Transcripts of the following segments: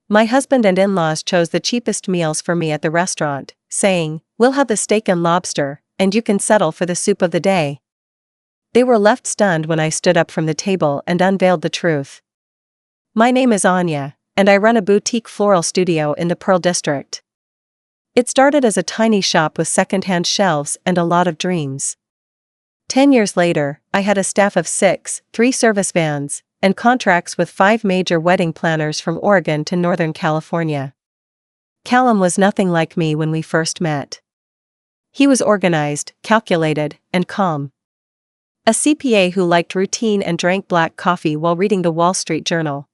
My husband and in-laws chose the cheapest meals for me at the restaurant, saying, "We'll have the steak and lobster, and you can settle for the soup of the day." They were left stunned when I stood up from the table and unveiled the truth. My name is Anya, and I run a boutique floral studio in the Pearl District. It started as a tiny shop with second-hand shelves and a lot of dreams. 10 years later, I had a staff of 6, 3 service vans, and contracts with 5 major wedding planners from Oregon to Northern California. Callum was nothing like me when we first met. He was organized, calculated, and calm. A CPA who liked routine and drank black coffee while reading the Wall Street Journal.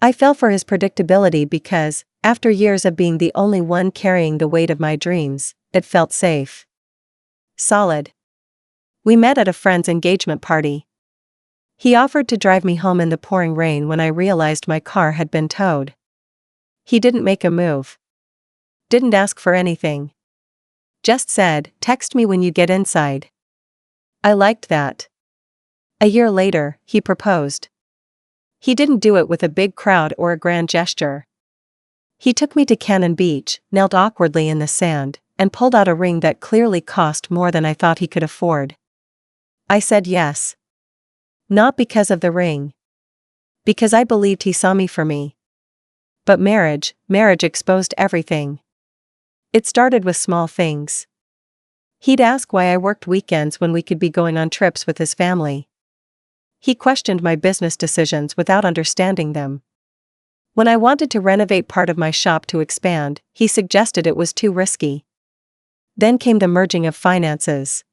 I fell for his predictability because, after years of being the only one carrying the weight of my dreams, it felt safe. Solid. We met at a friend's engagement party. He offered to drive me home in the pouring rain when I realized my car had been towed. He didn't make a move. Didn't ask for anything. Just said, "Text me when you get inside." I liked that. A year later, he proposed. He didn't do it with a big crowd or a grand gesture. He took me to Cannon Beach, knelt awkwardly in the sand, and pulled out a ring that clearly cost more than I thought he could afford. I said yes. Not because of the ring. Because I believed he saw me for me. But marriage exposed everything. It started with small things. He'd ask why I worked weekends when we could be going on trips with his family. He questioned my business decisions without understanding them. When I wanted to renovate part of my shop to expand, he suggested it was too risky. Then came the merging of finances.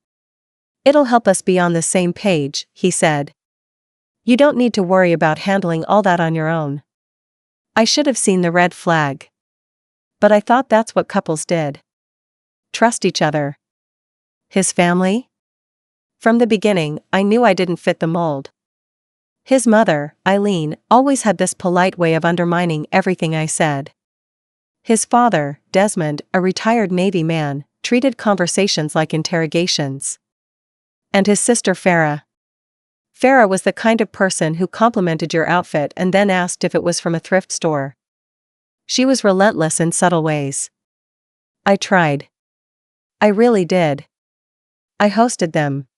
"It'll help us be on the same page," he said. "You don't need to worry about handling all that on your own." I should have seen the red flag. But I thought that's what couples did. Trust each other. His family? From the beginning, I knew I didn't fit the mold. His mother, Eileen, always had this polite way of undermining everything I said. His father, Desmond, a retired Navy man, treated conversations like interrogations. And his sister Farah. Farah was the kind of person who complimented your outfit and then asked if it was from a thrift store. She was relentless in subtle ways. I tried. I really did. I hosted them.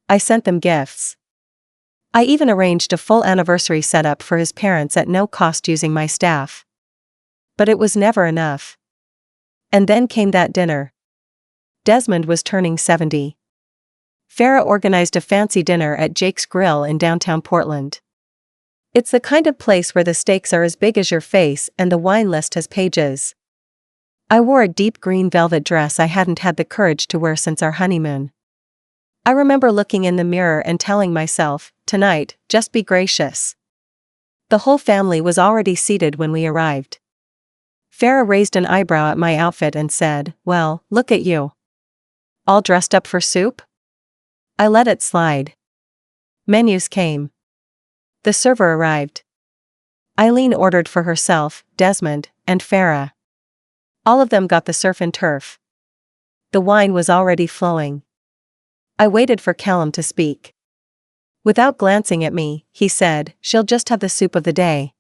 I sent them gifts. I even arranged a full anniversary setup for his parents at no cost using my staff. But it was never enough. And then came that dinner. Desmond was turning 70. Farah organized a fancy dinner at Jake's Grill in downtown Portland. It's the kind of place where the steaks are as big as your face and the wine list has pages. I wore a deep green velvet dress I hadn't had the courage to wear since our honeymoon. I remember looking in the mirror and telling myself, "Tonight, just be gracious." The whole family was already seated when we arrived. Farah raised an eyebrow at my outfit and said, "Well, look at you. All dressed up for soup?" I let it slide. Menus came. The server arrived. Eileen ordered for herself, Desmond, and Farah. All of them got the surf and turf. The wine was already flowing. I waited for Callum to speak. Without glancing at me, he said, "She'll just have the soup of the day.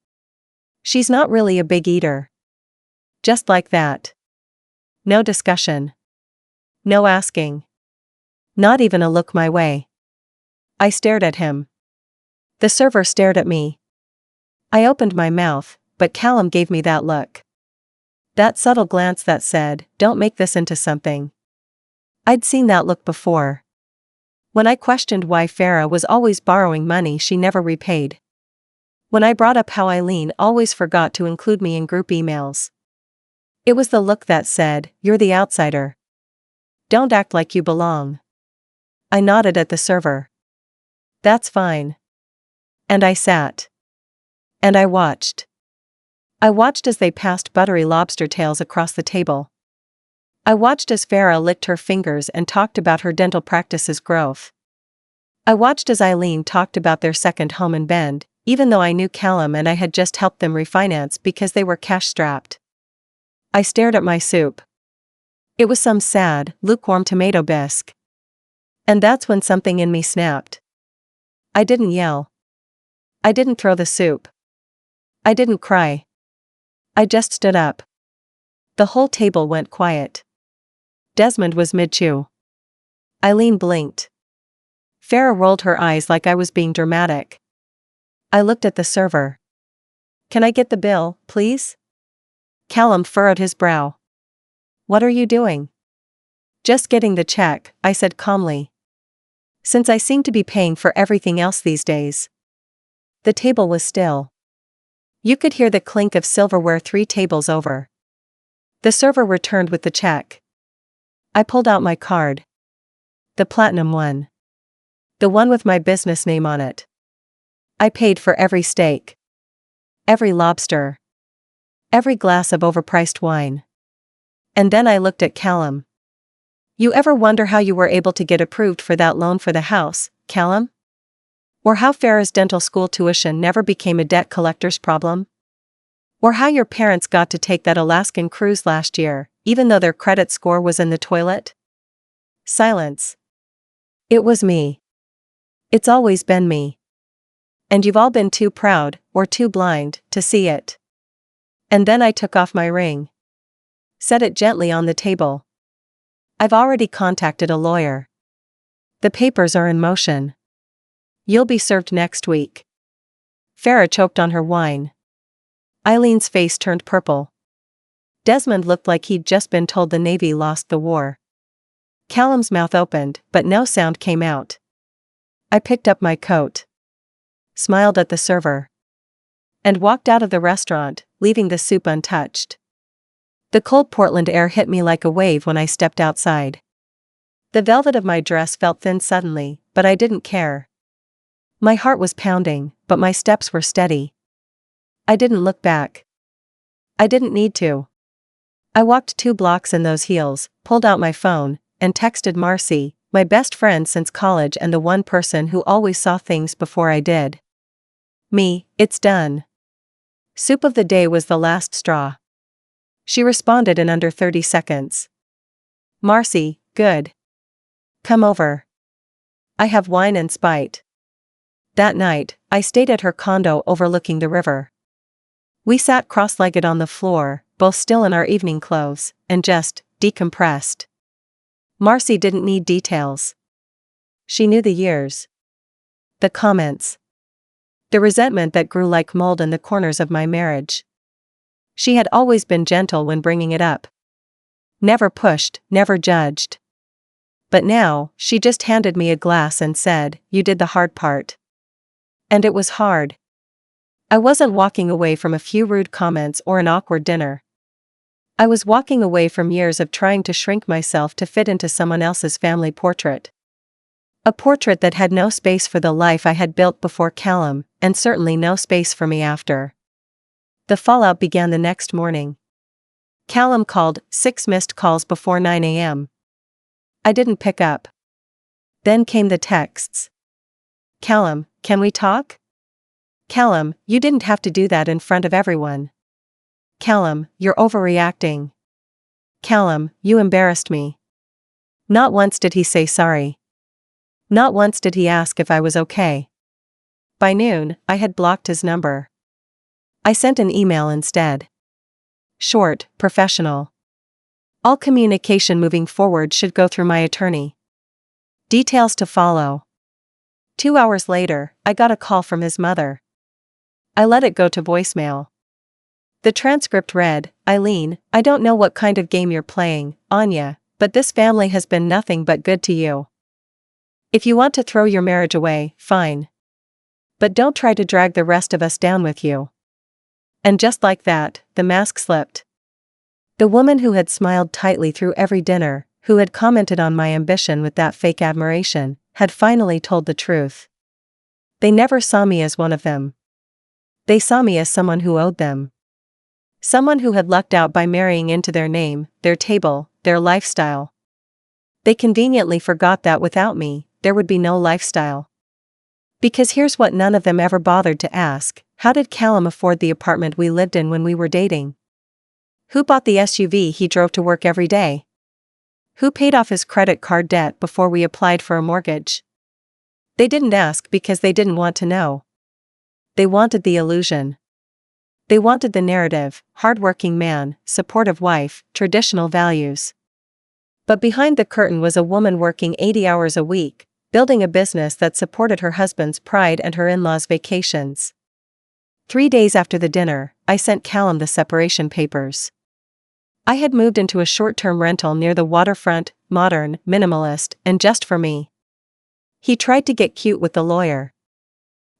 She's not really a big eater." Just like that. No discussion. No asking. Not even a look my way. I stared at him. The server stared at me. I opened my mouth, but Callum gave me that look. That subtle glance that said, "Don't make this into something." I'd seen that look before. When I questioned why Farah was always borrowing money she never repaid. When I brought up how Eileen always forgot to include me in group emails. It was the look that said, "You're the outsider. Don't act like you belong." I nodded at the server. "That's fine." And I sat. And I watched. I watched as they passed buttery lobster tails across the table. I watched as Farah licked her fingers and talked about her dental practice's growth. I watched as Eileen talked about their second home in Bend, even though I knew Callum and I had just helped them refinance because they were cash-strapped. I stared at my soup. It was some sad, lukewarm tomato bisque. And that's when something in me snapped. I didn't yell. I didn't throw the soup. I didn't cry. I just stood up. The whole table went quiet. Desmond was mid-chew. Eileen blinked. Farah rolled her eyes like I was being dramatic. I looked at the server. Can I get the bill, please? Callum furrowed his brow. What are you doing? Just getting the check, I said calmly. Since I seem to be paying for everything else these days. The table was still. You could hear the clink of silverware 3 tables over. The server returned with the check. I pulled out my card. The platinum one. The one with my business name on it. I paid for every steak. Every lobster. Every glass of overpriced wine. And then I looked at Callum. You ever wonder how you were able to get approved for that loan for the house, Callum? Or how Farah's dental school tuition never became a debt collector's problem? Or how your parents got to take that Alaskan cruise last year, even though their credit score was in the toilet? Silence. It was me. It's always been me. And you've all been too proud, or too blind, to see it. And then I took off my ring. Set it gently on the table. I've already contacted a lawyer. The papers are in motion. You'll be served next week. Farah choked on her wine. Eileen's face turned purple. Desmond looked like he'd just been told the Navy lost the war. Callum's mouth opened, but no sound came out. I picked up my coat. Smiled at the server. And walked out of the restaurant, leaving the soup untouched. The cold Portland air hit me like a wave when I stepped outside. The velvet of my dress felt thin suddenly, but I didn't care. My heart was pounding, but my steps were steady. I didn't look back. I didn't need to. I walked 2 blocks in those heels, pulled out my phone, and texted Marcy, my best friend since college and the one person who always saw things before I did. Me, it's done. Soup of the day was the last straw. She responded in under 30 seconds. Marcy, good. Come over. I have wine and spite. That night, I stayed at her condo overlooking the river. We sat cross-legged on the floor, both still in our evening clothes, and just decompressed. Marcy didn't need details. She knew the years. The comments. The resentment that grew like mold in the corners of my marriage. She had always been gentle when bringing it up. Never pushed, never judged. But now, she just handed me a glass and said, "You did the hard part." And it was hard. I wasn't walking away from a few rude comments or an awkward dinner. I was walking away from years of trying to shrink myself to fit into someone else's family portrait. A portrait that had no space for the life I had built before Callum, and certainly no space for me after. The fallout began the next morning. Callum called, 6 missed calls before 9 a.m. I didn't pick up. Then came the texts. Callum, can we talk? Callum, you didn't have to do that in front of everyone. Callum, you're overreacting. Callum, you embarrassed me. Not once did he say sorry. Not once did he ask if I was okay. By noon, I had blocked his number. I sent an email instead. Short, professional. All communication moving forward should go through my attorney. Details to follow. 2 hours later, I got a call from his mother. I let it go to voicemail. The transcript read, "Eileen, I don't know what kind of game you're playing, Anya, but this family has been nothing but good to you. If you want to throw your marriage away, fine. But don't try to drag the rest of us down with you." And just like that, the mask slipped. The woman who had smiled tightly through every dinner, who had commented on my ambition with that fake admiration, had finally told the truth. They never saw me as one of them. They saw me as someone who owed them. Someone who had lucked out by marrying into their name, their table, their lifestyle. They conveniently forgot that without me, there would be no lifestyle. Because here's what none of them ever bothered to ask: how did Callum afford the apartment we lived in when we were dating? Who bought the SUV he drove to work every day? Who paid off his credit card debt before we applied for a mortgage? They didn't ask because they didn't want to know. They wanted the illusion. They wanted the narrative: hardworking man, supportive wife, traditional values. But behind the curtain was a woman working 80 hours a week, building a business that supported her husband's pride and her in-laws' vacations. 3 days after the dinner, I sent Callum the separation papers. I had moved into a short-term rental near the waterfront, modern, minimalist, and just for me. He tried to get cute with the lawyer.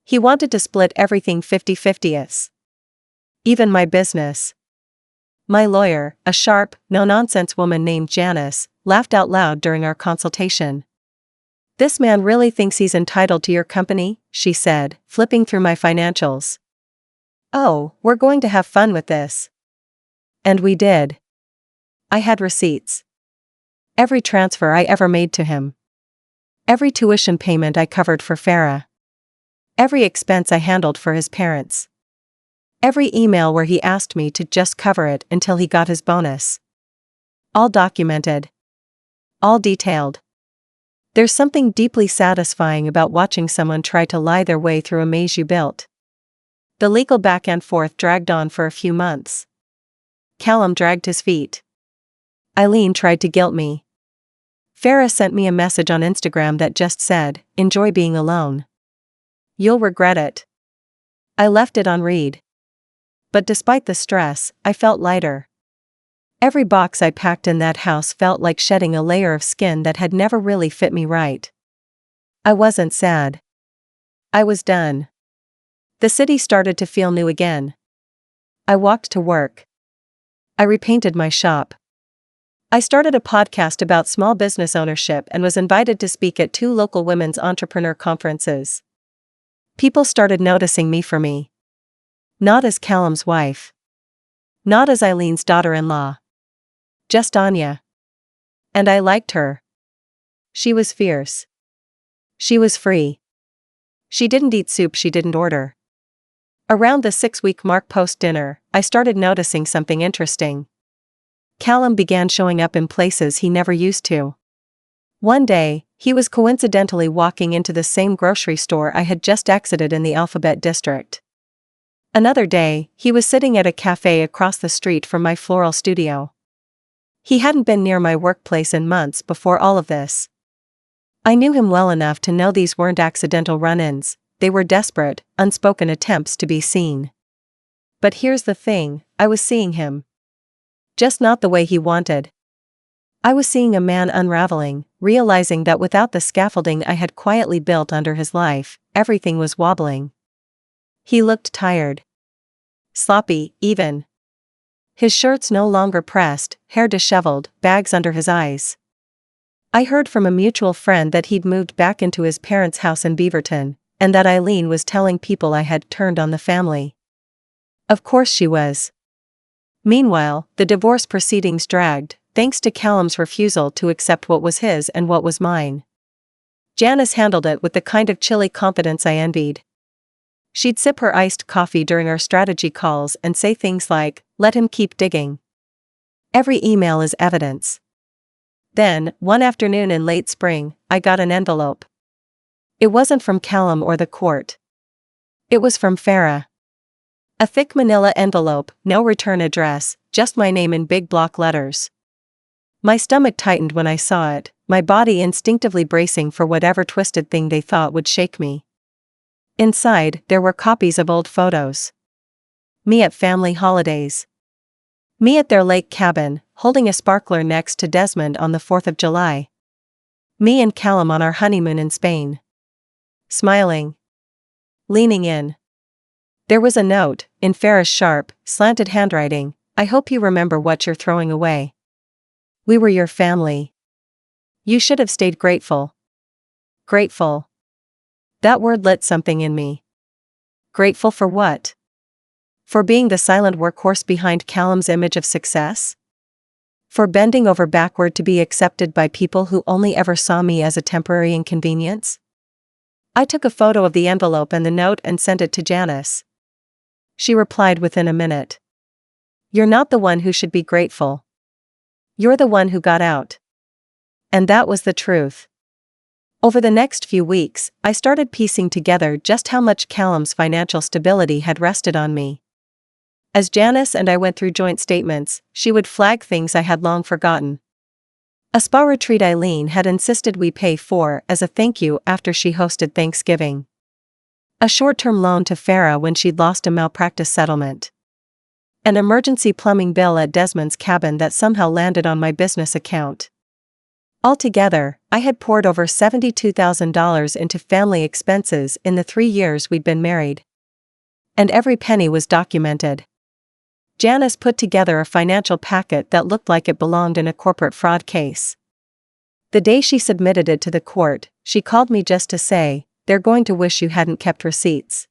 He wanted to split everything 50-50. Even my business. My lawyer, a sharp, no-nonsense woman named Janice, laughed out loud during our consultation. "This man really thinks he's entitled to your company," she said, flipping through my financials. "Oh, we're going to have fun with this." And we did. I had receipts. Every transfer I ever made to him. Every tuition payment I covered for Farah. Every expense I handled for his parents. Every email where he asked me to just cover it until he got his bonus. All documented. All detailed. There's something deeply satisfying about watching someone try to lie their way through a maze you built. The legal back and forth dragged on for a few months. Callum dragged his feet. Eileen tried to guilt me. Farah sent me a message on Instagram that just said, "Enjoy being alone. You'll regret it." I left it on read. But despite the stress, I felt lighter. Every box I packed in that house felt like shedding a layer of skin that had never really fit me right. I wasn't sad. I was done. The city started to feel new again. I walked to work. I repainted my shop. I started a podcast about small business ownership and was invited to speak at 2 local women's entrepreneur conferences. People started noticing me for me. Not as Callum's wife. Not as Eileen's daughter-in-law. Just Anya. And I liked her. She was fierce. She was free. She didn't eat soup she didn't order. Around the 6-week mark post-dinner, I started noticing something interesting. Callum began showing up in places he never used to. One day, he was coincidentally walking into the same grocery store I had just exited in the Alphabet District. Another day, he was sitting at a cafe across the street from my floral studio. He hadn't been near my workplace in months before all of this. I knew him well enough to know these weren't accidental run-ins, they were desperate, unspoken attempts to be seen. But here's the thing, I was seeing him. Just not the way he wanted. I was seeing a man unraveling, realizing that without the scaffolding I had quietly built under his life, everything was wobbling. He looked tired. Sloppy, even. His shirts no longer pressed, hair disheveled, bags under his eyes. I heard from a mutual friend that he'd moved back into his parents' house in Beaverton, and that Eileen was telling people I had turned on the family. Of course she was. Meanwhile, the divorce proceedings dragged, thanks to Callum's refusal to accept what was his and what was mine. Janice handled it with the kind of chilly confidence I envied. She'd sip her iced coffee during our strategy calls and say things like, "Let him keep digging. Every email is evidence." Then, one afternoon in late spring, I got an envelope. It wasn't from Callum or the court. It was from Farah. A thick manila envelope, no return address, just my name in big block letters. My stomach tightened when I saw it, my body instinctively bracing for whatever twisted thing they thought would shake me. Inside, there were copies of old photos. Me at family holidays. Me at their lake cabin, holding a sparkler next to Desmond on the 4th of July. Me and Callum on our honeymoon in Spain. Smiling. Leaning in. There was a note, in Farah's sharp, slanted handwriting, "I hope you remember what you're throwing away. We were your family. You should have stayed grateful." Grateful. That word lit something in me. Grateful for what? For being the silent workhorse behind Callum's image of success? For bending over backward to be accepted by people who only ever saw me as a temporary inconvenience? I took a photo of the envelope and the note and sent it to Janice. She replied within a minute. "You're not the one who should be grateful. You're the one who got out." And that was the truth. Over the next few weeks, I started piecing together just how much Callum's financial stability had rested on me. As Janice and I went through joint statements, she would flag things I had long forgotten. A spa retreat Eileen had insisted we pay for as a thank you after she hosted Thanksgiving. A short-term loan to Farah when she'd lost a malpractice settlement. An emergency plumbing bill at Desmond's cabin that somehow landed on my business account. Altogether, I had poured over $72,000 into family expenses in the 3 years we'd been married. And every penny was documented. Janice put together a financial packet that looked like it belonged in a corporate fraud case. The day she submitted it to the court, she called me just to say, "They're going to wish you hadn't kept receipts."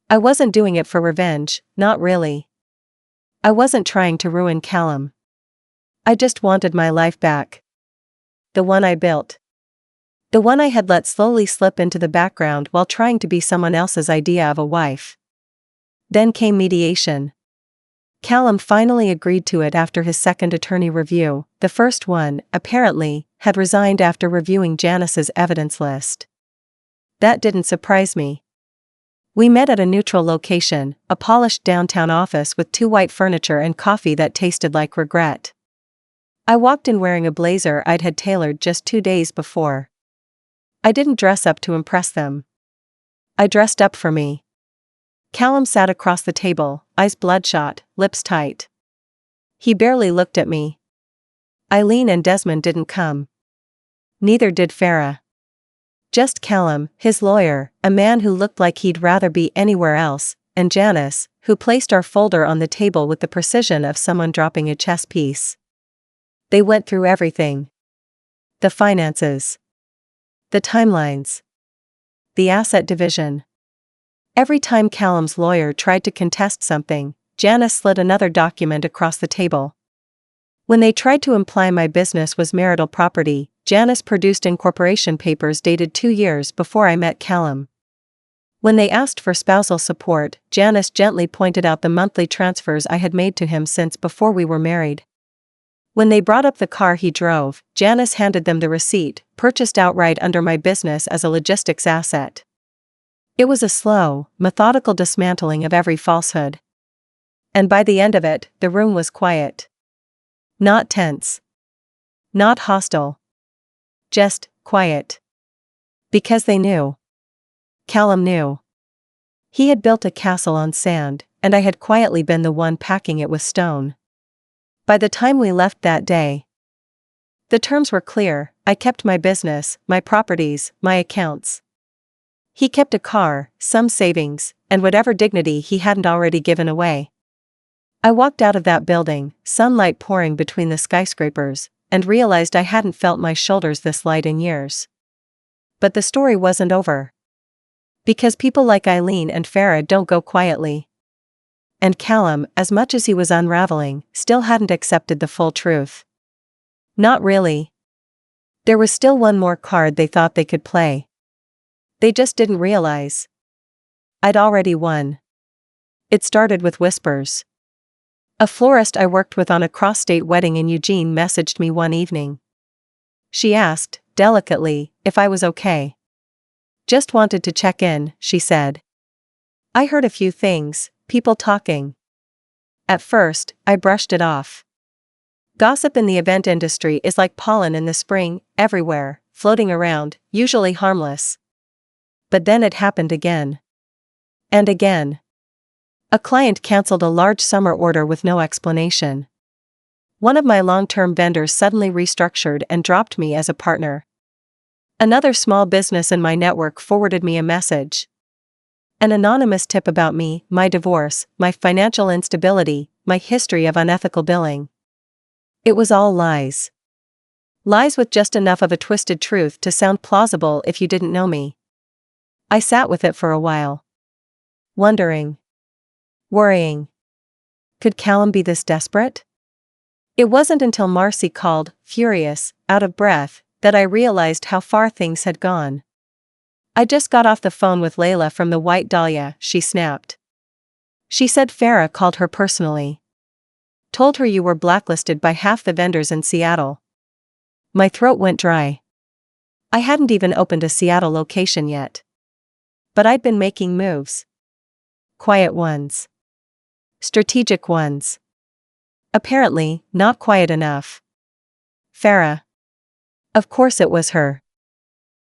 I wasn't doing it for revenge, not really. I wasn't trying to ruin Callum. I just wanted my life back. The one I built. The one I had let slowly slip into the background while trying to be someone else's idea of a wife. Then came mediation. Callum finally agreed to it after his second attorney review. The first one, apparently, had resigned after reviewing Janice's evidence list. That didn't surprise me. We met at a neutral location, a polished downtown office with 2 white furniture and coffee that tasted like regret. I walked in wearing a blazer I'd had tailored just 2 days before. I didn't dress up to impress them. I dressed up for me. Callum sat across the table, eyes bloodshot, lips tight. He barely looked at me. Eileen and Desmond didn't come. Neither did Farah. Just Callum, his lawyer, a man who looked like he'd rather be anywhere else, and Janice, who placed our folder on the table with the precision of someone dropping a chess piece. They went through everything. The finances. The timelines. The asset division. Every time Callum's lawyer tried to contest something, Janice slid another document across the table. When they tried to imply my business was marital property, Janice produced incorporation papers dated 2 years before I met Callum. When they asked for spousal support, Janice gently pointed out the monthly transfers I had made to him since before we were married. When they brought up the car he drove, Janice handed them the receipt, purchased outright under my business as a logistics asset. It was a slow, methodical dismantling of every falsehood. And by the end of it, the room was quiet. Not tense. Not hostile. Just quiet. Because they knew. Callum knew. He had built a castle on sand, and I had quietly been the one packing it with stone. By the time we left that day, the terms were clear. I kept my business, my properties, my accounts. He kept a car, some savings, and whatever dignity he hadn't already given away. I walked out of that building, sunlight pouring between the skyscrapers, and realized I hadn't felt my shoulders this light in years. But the story wasn't over. Because people like Eileen and Farah don't go quietly. And Callum, as much as he was unraveling, still hadn't accepted the full truth. Not really. There was still one more card they thought they could play. They just didn't realize. I'd already won. It started with whispers. A florist I worked with on a cross-state wedding in Eugene messaged me one evening. She asked, delicately, if I was okay. Just wanted to check in, she said. I heard a few things, people talking. At first, I brushed it off. Gossip in the event industry is like pollen in the spring, everywhere, floating around, usually harmless. But then it happened again. And again. A client canceled a large summer order with no explanation. One of my long-term vendors suddenly restructured and dropped me as a partner. Another small business in my network forwarded me a message. An anonymous tip about me, my divorce, my financial instability, my history of unethical billing. It was all lies. Lies with just enough of a twisted truth to sound plausible if you didn't know me. I sat with it for a while. Wondering. Worrying. Could Callum be this desperate? It wasn't until Marcy called, furious, out of breath, that I realized how far things had gone. I just got off the phone with Layla from the White Dahlia, she snapped. She said Farah called her personally. Told her you were blacklisted by half the vendors in Seattle. My throat went dry. I hadn't even opened a Seattle location yet. But I'd been making moves. Quiet ones. Strategic ones. Apparently, not quiet enough. Farah. Of course it was her.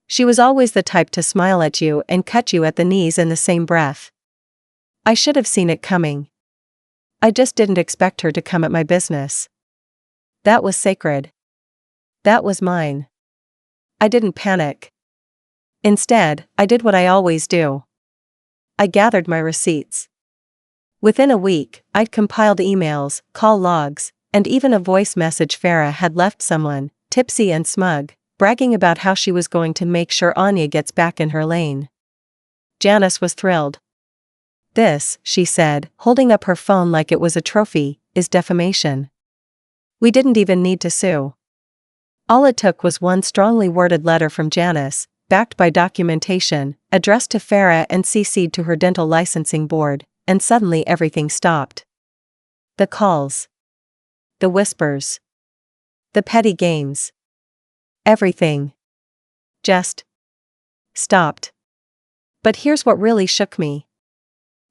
She was always the type to smile at you and cut you at the knees in the same breath. I should have seen it coming. I just didn't expect her to come at my business. That was sacred. That was mine. I didn't panic. Instead, I did what I always do. I gathered my receipts. Within a week, I'd compiled emails, call logs, and even a voice message Farah had left someone, tipsy and smug, bragging about how she was going to make sure Anya gets back in her lane. Janice was thrilled. This, she said, holding up her phone like it was a trophy, is defamation. We didn't even need to sue. All it took was one strongly worded letter from Janice, backed by documentation, addressed to Farah and CC'd to her dental licensing board, and suddenly everything stopped. The calls. The whispers. The petty games. Everything. Just stopped. But here's what really shook me.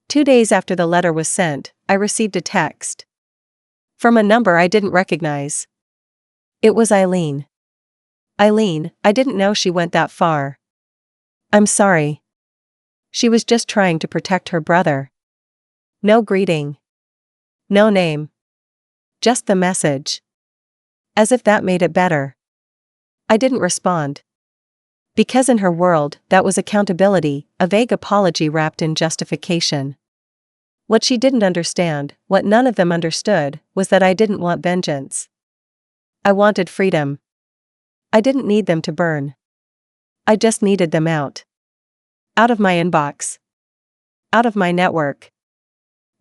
2 days after the letter was sent, I received a text. From a number I didn't recognize. It was Eileen. Eileen, I didn't know she went that far. I'm sorry. She was just trying to protect her brother. No greeting. No name. Just the message. As if that made it better. I didn't respond. Because in her world, that was accountability, a vague apology wrapped in justification. What she didn't understand, what none of them understood, was that I didn't want vengeance. I wanted freedom. I didn't need them to burn. I just needed them out. Out of my inbox. Out of my network.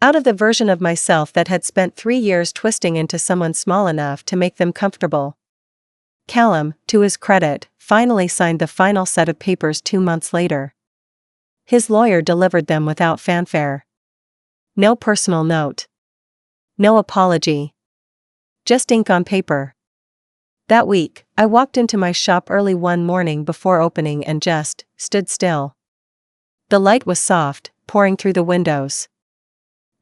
Out of the version of myself that had spent 3 years twisting into someone small enough to make them comfortable. Callum, to his credit, finally signed the final set of papers 2 months later. His lawyer delivered them without fanfare. No personal note. No apology. Just ink on paper. That week, I walked into my shop early one morning before opening and just stood still. The light was soft, pouring through the windows.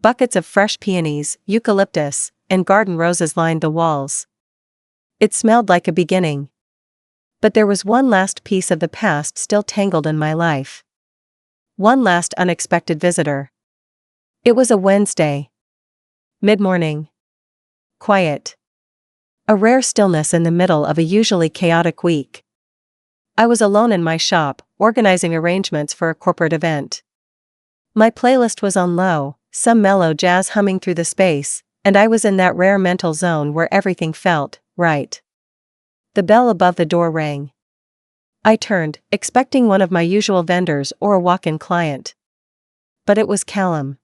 Buckets of fresh peonies, eucalyptus, and garden roses lined the walls. It smelled like a beginning. But there was one last piece of the past still tangled in my life. One last unexpected visitor. It was a Wednesday. Mid-morning. Quiet. A rare stillness in the middle of a usually chaotic week. I was alone in my shop, organizing arrangements for a corporate event. My playlist was on low, some mellow jazz humming through the space, and I was in that rare mental zone where everything felt right. The bell above the door rang. I turned, expecting one of my usual vendors or a walk-in client. But it was Callum.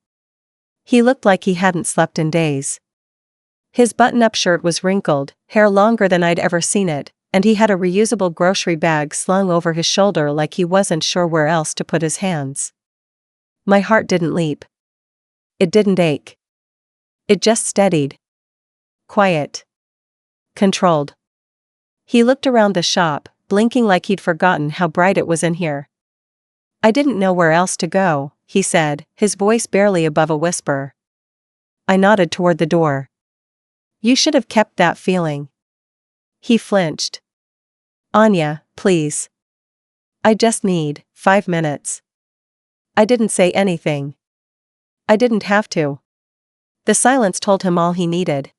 He looked like he hadn't slept in days. His button-up shirt was wrinkled, hair longer than I'd ever seen it, and he had a reusable grocery bag slung over his shoulder like he wasn't sure where else to put his hands. My heart didn't leap. It didn't ache. It just steadied. Quiet. Controlled. He looked around the shop, blinking like he'd forgotten how bright it was in here. I didn't know where else to go, he said, his voice barely above a whisper. I nodded toward the door. You should have kept that feeling. He flinched. Anya, please. I just need 5 minutes. I didn't say anything. I didn't have to. The silence told him all he needed.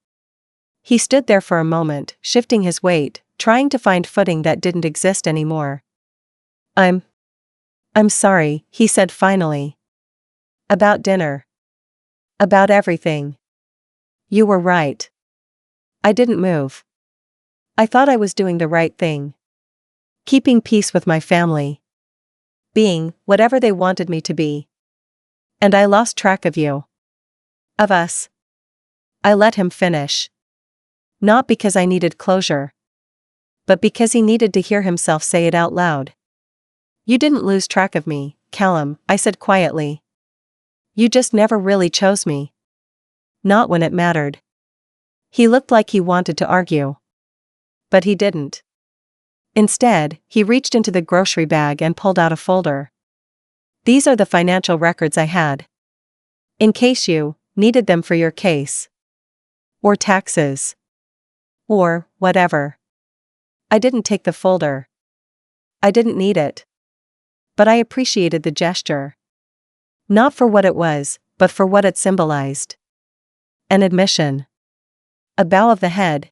He stood there for a moment, shifting his weight, trying to find footing that didn't exist anymore. I'm sorry, he said finally. About dinner. About everything. You were right. I didn't move. I thought I was doing the right thing. Keeping peace with my family. Being whatever they wanted me to be. And I lost track of you. Of us. I let him finish. Not because I needed closure. But because he needed to hear himself say it out loud. You didn't lose track of me, Callum, I said quietly. You just never really chose me. Not when it mattered. He looked like he wanted to argue. But he didn't. Instead, he reached into the grocery bag and pulled out a folder. These are the financial records I had. In case you Needed them for your case. Or taxes. Or whatever. I didn't take the folder. I didn't need it. But I appreciated the gesture. Not for what it was, but for what it symbolized. An admission. A bow of the head.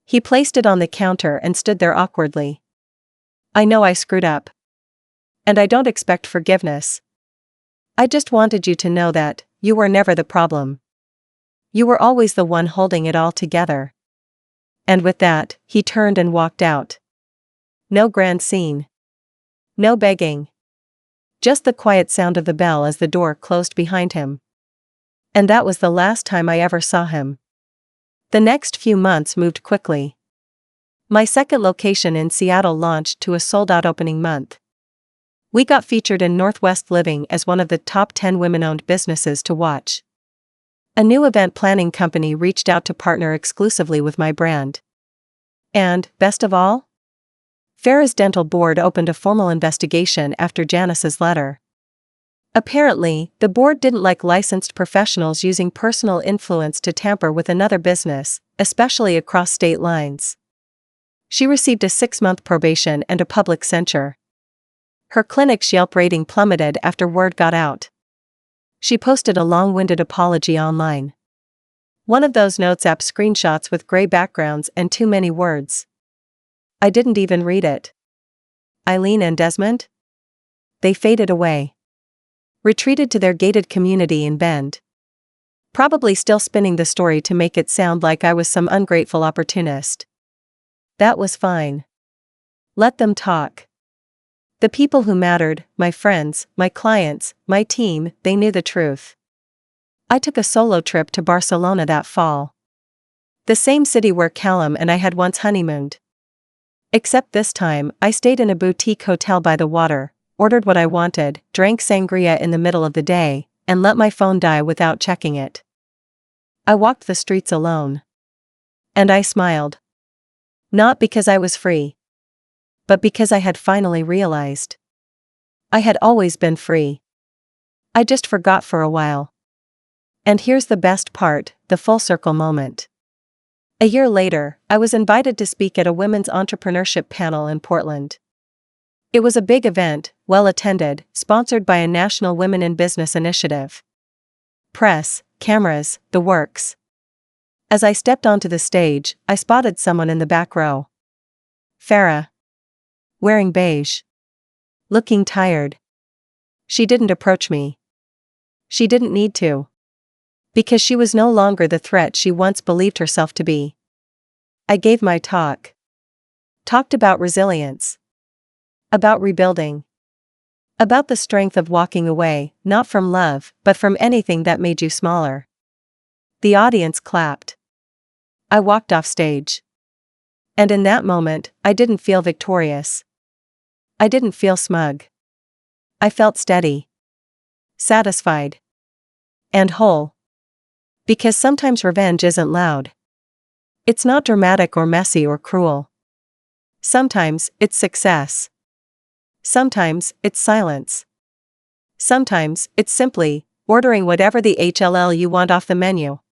He placed it on the counter and stood there awkwardly. I know I screwed up. And I don't expect forgiveness. I just wanted you to know that you were never the problem. You were always the one holding it all together. And with that, he turned and walked out. No grand scene. No begging. Just the quiet sound of the bell as the door closed behind him. And that was the last time I ever saw him. The next few months moved quickly. My second location in Seattle launched to a sold-out opening month. We got featured in Northwest Living as one of the top 10 women-owned businesses to watch. A new event planning company reached out to partner exclusively with my brand. And, best of all, Farrah's dental board opened a formal investigation after Janice's letter. Apparently, the board didn't like licensed professionals using personal influence to tamper with another business, especially across state lines. She received a 6-month probation and a public censure. Her clinic's Yelp rating plummeted after word got out. She posted a long-winded apology online. One of those notes app screenshots with gray backgrounds and too many words. I didn't even read it. Eileen and Desmond? They faded away. Retreated to their gated community in Bend. Probably still spinning the story to make it sound like I was some ungrateful opportunist. That was fine. Let them talk. The people who mattered, my friends, my clients, my team, they knew the truth. I took a solo trip to Barcelona that fall. The same city where Callum and I had once honeymooned. Except this time, I stayed in a boutique hotel by the water, ordered what I wanted, drank sangria in the middle of the day, and let my phone die without checking it. I walked the streets alone. And I smiled. Not because I was free. But because I had finally realized. I had always been free. I just forgot for a while. And here's the best part, the full circle moment. A year later, I was invited to speak at a women's entrepreneurship panel in Portland. It was a big event, well attended, sponsored by a national women in business initiative. Press, cameras, the works. As I stepped onto the stage, I spotted someone in the back row. Farrah. Wearing beige. Looking tired. She didn't approach me. She didn't need to. Because she was no longer the threat she once believed herself to be. I gave my talk. Talked about resilience. About rebuilding. About the strength of walking away, not from love, but from anything that made you smaller. The audience clapped. I walked off stage. And in that moment, I didn't feel victorious. I didn't feel smug. I felt steady. Satisfied. And whole. Because sometimes revenge isn't loud. It's not dramatic or messy or cruel. Sometimes, it's success. Sometimes, it's silence. Sometimes, it's simply ordering whatever the HLL you want off the menu.